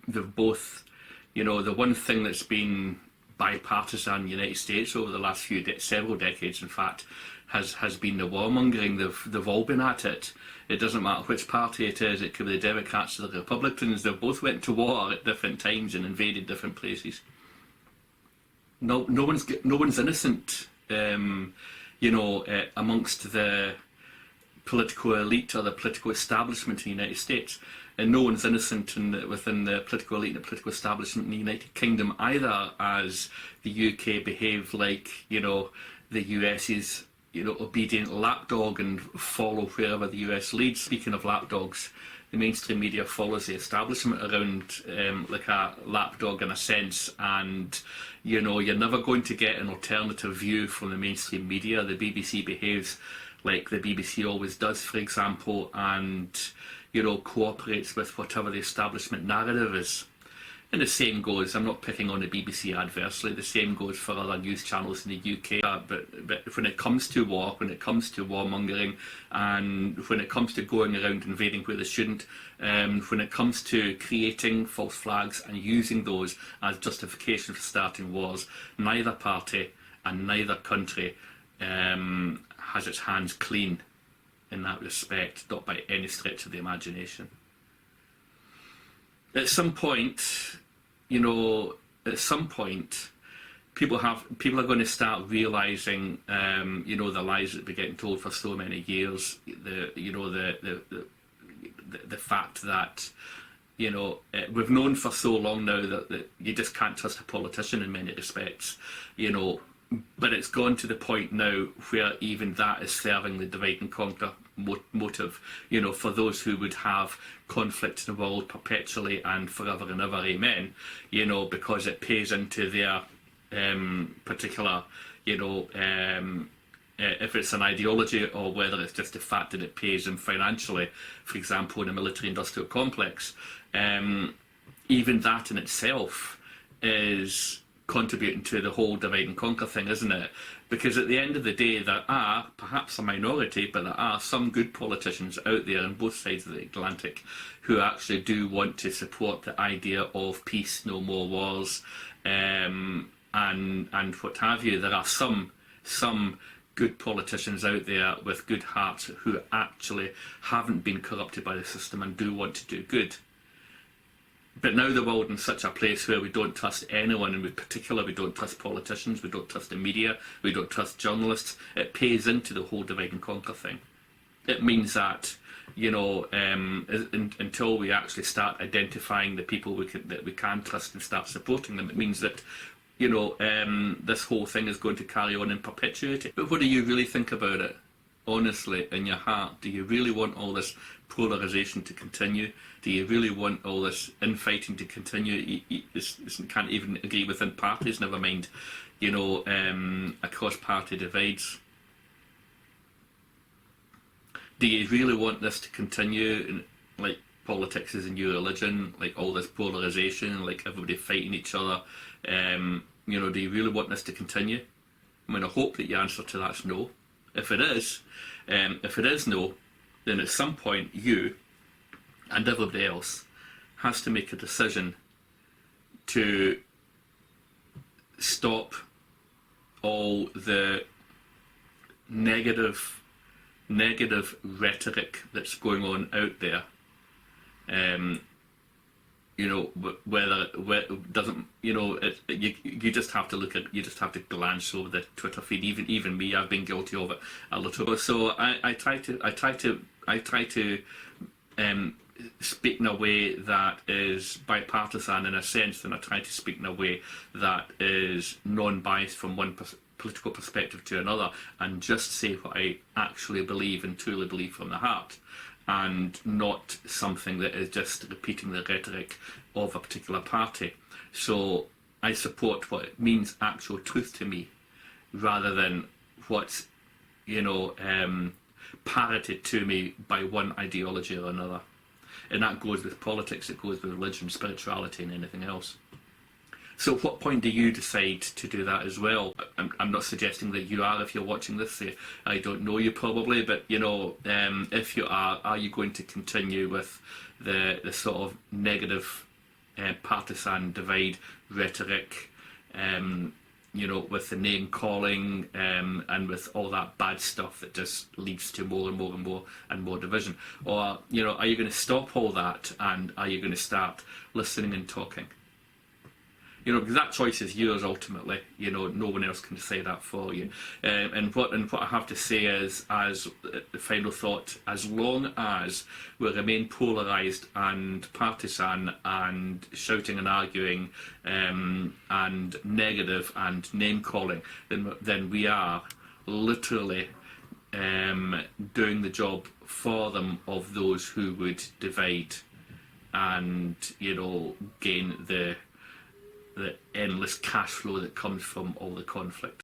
they've both, the one thing that's been bipartisan in the United States over the last several decades, in fact, has been the warmongering. They've all been at it. It doesn't matter which party it is. It could be the Democrats or the Republicans. They've both went to war at different times and invaded different places. No one's innocent, amongst the political elite or the political establishment in the United States. And no one's innocent within the political elite and the political establishment in the United Kingdom either, as the UK behave like, the US's, obedient lapdog and follow wherever the US leads. Speaking of lapdogs, the mainstream media follows the establishment around like a lapdog in a sense, and you're never going to get an alternative view from the mainstream media. The BBC behaves like the BBC always does, for example, and cooperates with whatever the establishment narrative is. And the same goes, I'm not picking on the BBC adversely, the same goes for other news channels in the UK. But when it comes to war, when it comes to warmongering, and when it comes to going around invading where they shouldn't, when it comes to creating false flags and using those as justification for starting wars, neither party and neither country has its hands clean in that respect, not by any stretch of the imagination. At some point, people are going to start realizing, the lies that we're getting told for so many years. The fact that we've known for so long now that you just can't trust a politician in many respects. But it's gone to the point now where even that is serving the divide and conquer motive, for those who would have conflict in the world perpetually and forever and ever, amen, because it pays into their particular, if it's an ideology or whether it's just the fact that it pays them financially, for example, in a military-industrial complex. Even that in itself is contributing to the whole divide and conquer thing, isn't it? Because at the end of the day, there are perhaps a minority, but there are some good politicians out there on both sides of the Atlantic who actually do want to support the idea of peace, no more wars, and what have you. There are some good politicians out there with good hearts who actually haven't been corrupted by the system and do want to do good. But now the world in such a place where we don't trust anyone, and in particular we don't trust politicians, we don't trust the media, we don't trust journalists. It pays into the whole divide and conquer thing. It means that, until we actually start identifying the people that we can trust and start supporting them, it means that, this whole thing is going to carry on in perpetuity. But what do you really think about it? Honestly, in your heart, do you really want all this polarisation to continue? Do you really want all this infighting to continue? You can't even agree within parties, never mind, across party divides. Do you really want this to continue, like politics is a new religion, like all this polarisation, like everybody fighting each other? Do you really want this to continue? I mean, I hope that your answer to that's no. If it is no, then at some point you and everybody else has to make a decision to stop all the negative rhetoric that's going on out there. Whether doesn't, you just have to you just have to glance over the Twitter feed. Even me, I've been guilty of it a little. So I try to speak in a way that is bipartisan in a sense, and I try to speak in a way that is non-biased from one political perspective to another, and just say what I actually believe and truly believe from the heart, and not something that is just repeating the rhetoric of a particular party. So I support what it means actual truth to me, rather than what's parroted to me by one ideology or another. And that goes with politics, it goes with religion, spirituality, and anything else. So at what point do you decide to do that as well? I'm not suggesting that you are if you're watching this. I don't know you probably, but if you are you going to continue with the sort of negative partisan divide rhetoric, with the name calling, and with all that bad stuff that just leads to more and more and more and more division? Or, are you going to stop all that, and are you going to start listening and talking? Because that choice is yours ultimately. No one else can say that for you. And what I have to say is, as the final thought, as long as we remain polarised and partisan and shouting and arguing, and negative and name calling, then we are literally doing the job for them of those who would divide and gain the endless cash flow that comes from all the conflict.